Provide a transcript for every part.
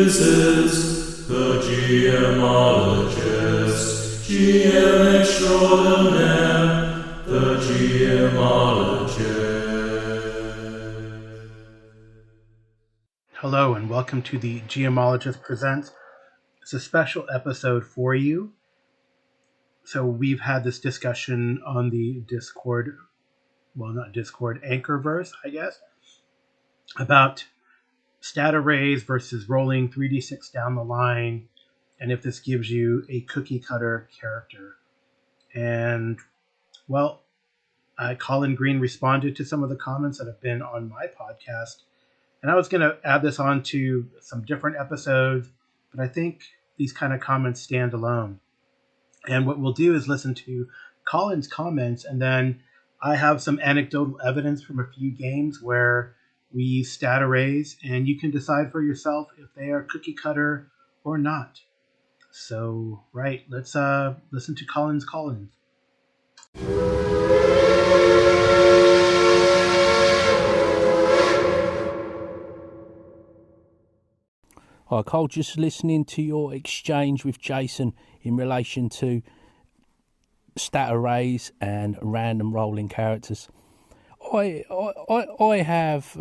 This is the GMologist, GM extraordinaire, the GMologist. Hello and welcome to the GMologist Presents. It's a special episode for you. So we've had this discussion on the Discord, well, not Discord, Anchorverse, I guess, about stat arrays versus rolling 3d6 down the line, and if this gives you a cookie cutter character. And, well, Colin Green responded to some of the comments that have been on my podcast, and I was going to add this on to some different episodes, but I think these kind of comments stand alone. And what we'll do is listen to Colin's comments, and then I have some anecdotal evidence from a few games where we use stat arrays, and you can decide for yourself if they are cookie cutter or not. So, right, let's listen to Collins. Hi, Cole, just listening to your exchange with Jason in relation to stat arrays and random rolling characters. I have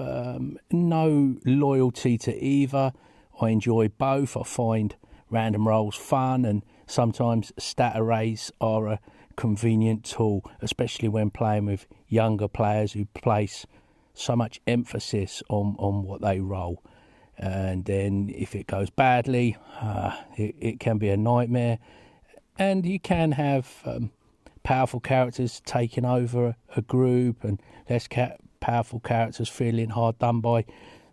no loyalty to either. I enjoy both. I find random rolls fun, and sometimes stat arrays are a convenient tool, especially when playing with younger players who place so much emphasis on what they roll. And then if it goes badly, it can be a nightmare. And you can have powerful characters taking over a group and less powerful characters feeling hard done by.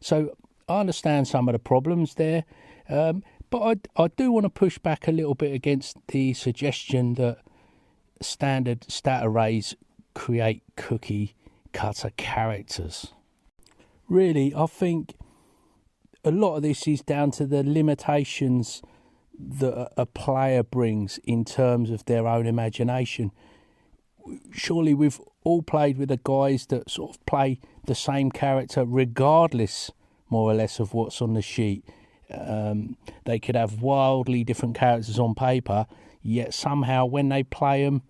So I understand some of the problems there, but I do want to push back a little bit against the suggestion that standard stat arrays create cookie cutter characters. Really, I think a lot of this is down to the limitations that a player brings in terms of their own imagination. Surely we've all played with the guys that sort of play the same character regardless, more or less, of what's on the sheet. They could have wildly different characters on paper, yet somehow when they play them,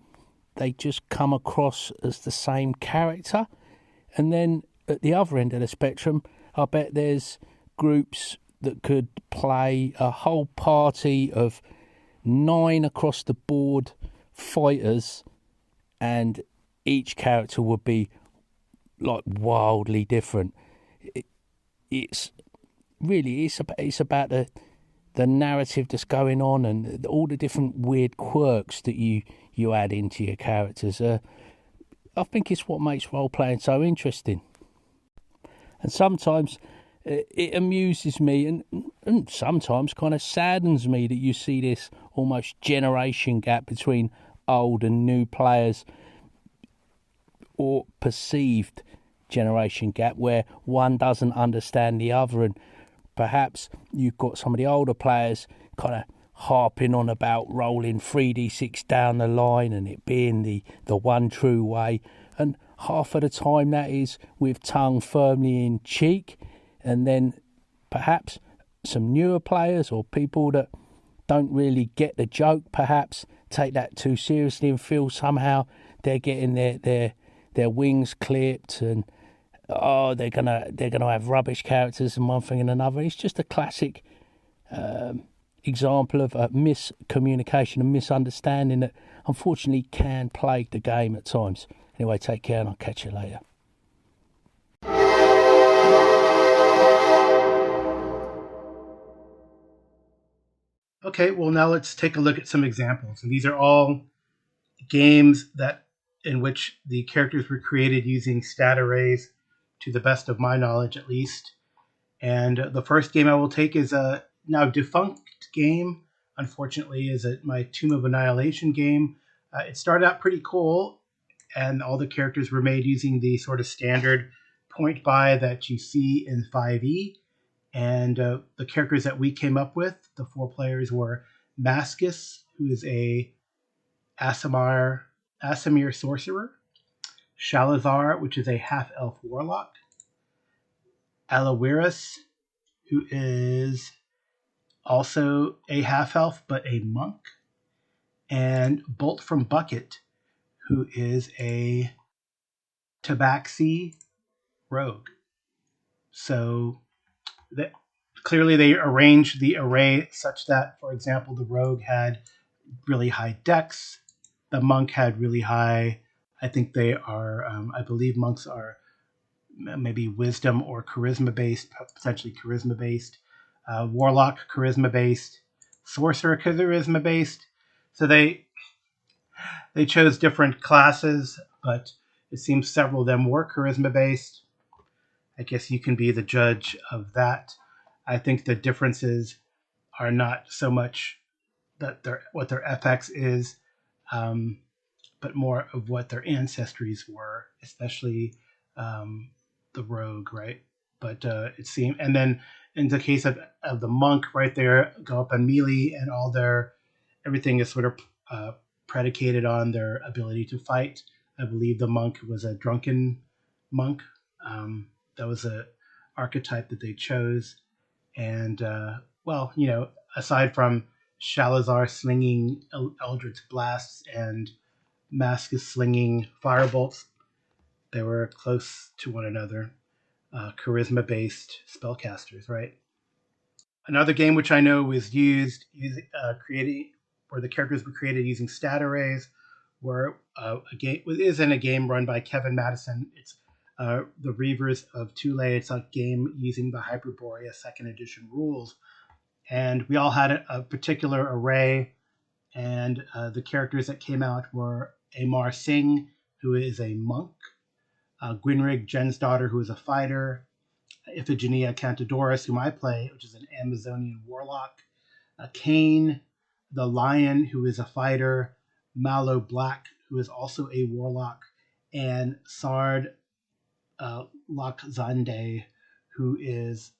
they just come across as the same character. And then at the other end of the spectrum, I bet there's groups that could play a whole party of 9 across the board fighters, and each character would be like wildly different. It's about the narrative that's going on and all the different weird quirks that you add into your characters. I think it's what makes role playing so interesting. And sometimes it amuses me and sometimes kind of saddens me that you see this almost generation gap between old and new players, or perceived generation gap where one doesn't understand the other, and perhaps you've got some of the older players kind of harping on about rolling 3d6 down the line and it being the one true way, and half of the time that is with tongue firmly in cheek. And then perhaps some newer players or people that don't really get the joke perhaps take that too seriously and feel somehow they're getting their wings clipped, and they're gonna have rubbish characters and one thing and another. It's just a classic example of a miscommunication and misunderstanding that unfortunately can plague the game at times. Anyway, take care and I'll catch you later. Okay, well, now let's take a look at some examples. And these are all games in which the characters were created using stat arrays, to the best of my knowledge at least. And the first game I will take is a now defunct game, unfortunately, is my Tomb of Annihilation game. It started out pretty cool, and all the characters were made using the sort of standard point buy that you see in 5e. And the characters that we came up with, the 4 players, were Mascus, who is a Aasimar sorcerer, Shalazar, which is a half-elf warlock, Alawiris, who is also a half elf, but a monk, and Bolt from Bucket, who is a Tabaxi rogue. So that clearly they arranged the array such that, for example, the rogue had really high dex, the monk had really high. I think they are. I believe monks are maybe wisdom or charisma based, potentially charisma based. Warlock charisma based, sorcerer charisma based. So they chose different classes, but it seems several of them were charisma based. I guess you can be the judge of that. I think the differences are not so much that what their FX is, um, but more of what their ancestries were, especially um, the rogue, right? But it seemed, and then in the case of the monk, right there, go up on melee, and all their everything is sort of predicated on their ability to fight. I believe the monk was a drunken monk. That was a archetype that they chose, and well, aside from Shalazar slinging Eldritch blasts and Maskus slinging firebolts, they were close to one another. Charisma-based spellcasters, right? Another game which I know was creating where the characters were created using stat arrays, were a game is in a game run by Kevin Madison. It's the Reavers of Thule. It's a game using the Hyperborea second edition rules, and we all had a particular array. And the characters that came out were Amar Singh, who is a monk, Gwynrig Jensdottir, who is a fighter, Iphigenia Cantadoris, whom I play, which is an Amazonian warlock, Kane, the lion, who is a fighter, Malo Black, who is also a warlock, and Sard Lakzande, who is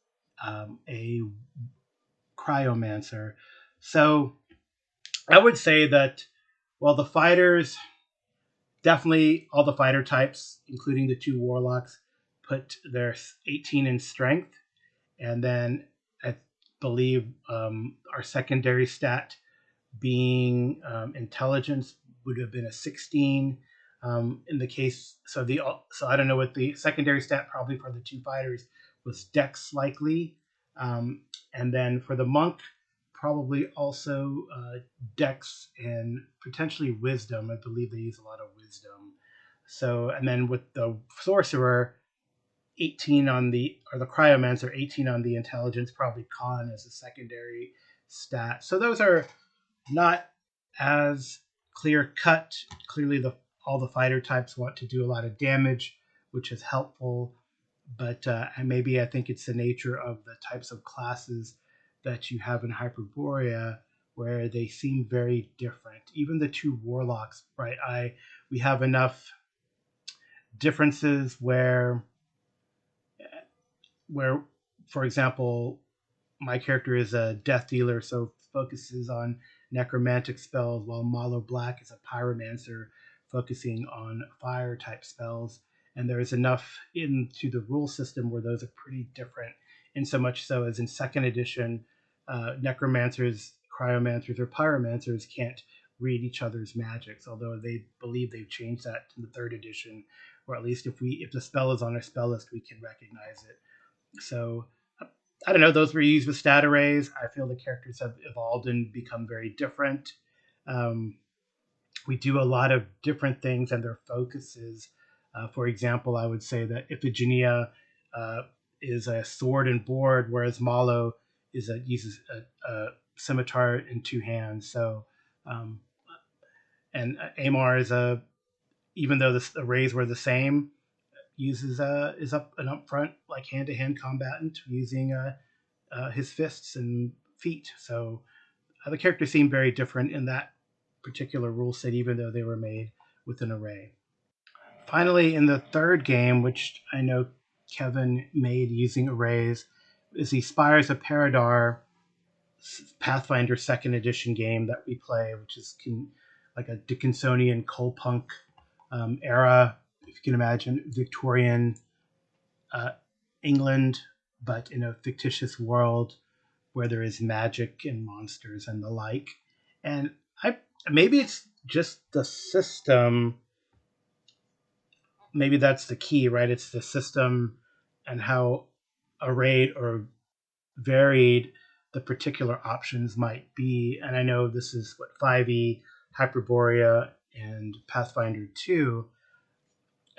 a cryomancer. So I would say that, well, the fighters, definitely all the fighter types, including the two warlocks, put their 18 in strength. And then I believe our secondary stat being intelligence would have been a 16. In the case, so I don't know what the secondary stat probably for the two fighters was dex likely. And then for the monk, probably also dex and potentially wisdom. I believe they use a lot of wisdom. So, and then with the sorcerer, 18 on the cryomancer, 18 on the intelligence, probably con as a secondary stat. So those are not as clear cut. Clearly, all the fighter types want to do a lot of damage, which is helpful. But maybe I think it's the nature of the types of classes that you have in Hyperborea, where they seem very different. Even the two warlocks, right? We have enough differences where, for example, my character is a death dealer, so focuses on necromantic spells, while Malo Black is a pyromancer, focusing on fire type spells. And there is enough into the rule system where those are pretty different, in so much so as in second edition, necromancers, cryomancers, or pyromancers can't read each other's magics, although they believe they've changed that in the third edition, or at least if the spell is on our spell list, we can recognize it. So I don't know, those were used with stat arrays. I feel the characters have evolved and become very different. We do a lot of different things and their focuses. For example, I would say that Iphigenia is a sword and board, whereas Malo uses a scimitar in two hands. So, and Amar even though the arrays were the same, uses is up an upfront like hand-to-hand combatant using his fists and feet. So the characters seem very different in that particular rule set, even though they were made with an array. Finally, in the third game, which I know Kevin made using arrays, is the Spires of Paradar Pathfinder second edition game that we play, which is like a Dickinsonian Colepunk era, if you can imagine, Victorian England, but in a fictitious world where there is magic and monsters and the like. And I maybe it's just the system. Maybe that's the key, right? It's the system and how arrayed or varied the particular options might be. And I know this is what 5e, Hyperborea, and Pathfinder 2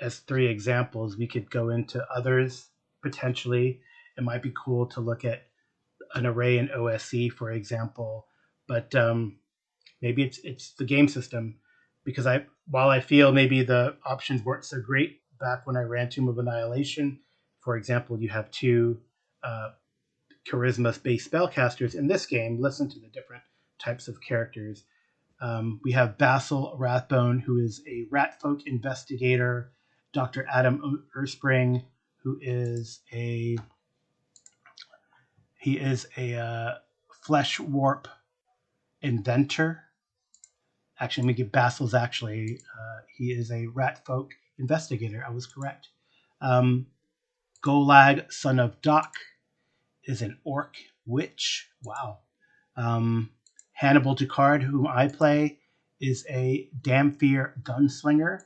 as three examples. We could go into others potentially. It might be cool to look at an array in OSE, for example, but maybe it's the game system because while I feel maybe the options weren't so great back when I ran Tomb of Annihilation, for example, you have two uh, charisma-based spellcasters in this game. Listen to the different types of characters. We have Basil Rathbone, who is a ratfolk investigator. Dr. Adam Erspring, who is a flesh warp inventor. Actually, let me give Basil's actually. He is a ratfolk investigator. I was correct. Golag, son of Doc, is an orc witch. Wow. Hannibal Ducard, whom I play, is a Damphir gunslinger.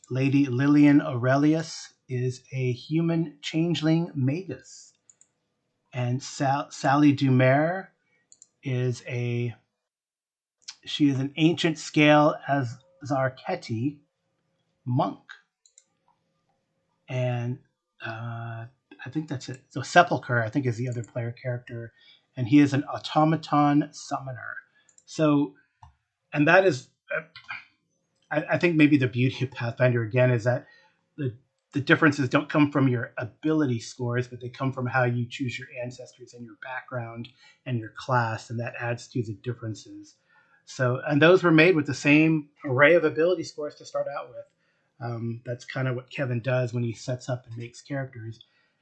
Lady Lillian Aurelius is a human changeling magus. And Sally Dumer is she is an ancient scale as Zarketi monk. And I think that's it. So Sepulchre, I think, is the other player character, and he is an automaton summoner. So, and that is, I think maybe the beauty of Pathfinder again is that the differences don't come from your ability scores, but they come from how you choose your ancestors and your background and your class, and that adds to the differences. So, and those were made with the same array of ability scores to start out with. That's kind of what Kevin does when he sets up and makes characters.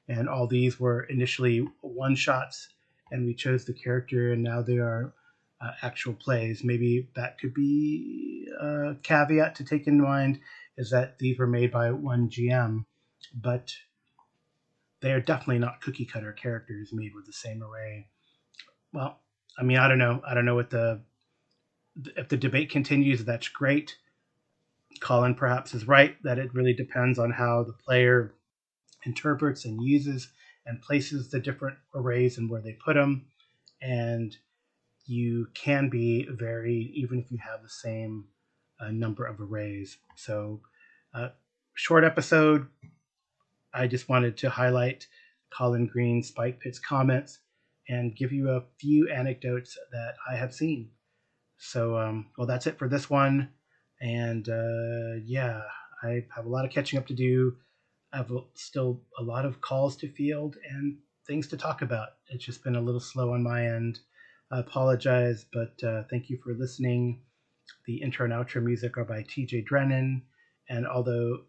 And all these were initially one shots, and we chose the character, and now they are actual plays. Maybe that could be a caveat to take in mind is that these were made by one GM, but they are definitely not cookie cutter characters made with the same array. Well, I mean, I don't know. I don't know what if the debate continues. That's great. Colin perhaps is right that it really depends on how the player interprets and uses and places the different arrays and where they put them. And you can be varied even if you have the same number of arrays. So, short episode. I just wanted to highlight Colin Green Spike Pit's comments and give you a few anecdotes that I have seen. So, well, that's it for this one. And yeah, I have a lot of catching up to do. I have still a lot of calls to field and things to talk about. It's just been a little slow on my end. I apologize, but thank you for listening. The intro and outro music are by TJ Drennan. And although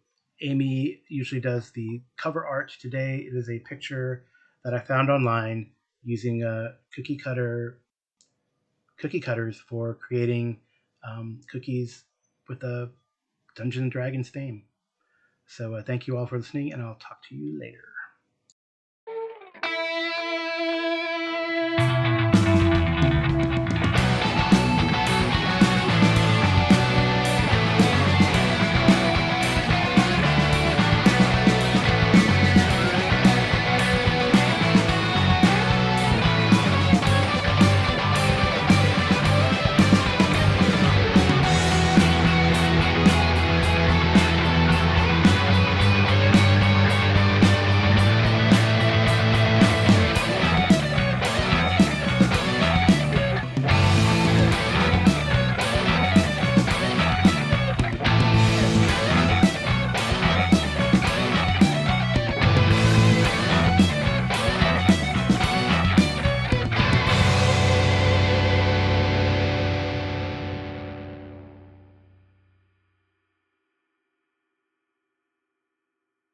Amy usually does the cover art today, it is a picture that I found online using cookie cutters for creating cookies with a Dungeons and Dragons theme. So thank you all for listening, and I'll talk to you later.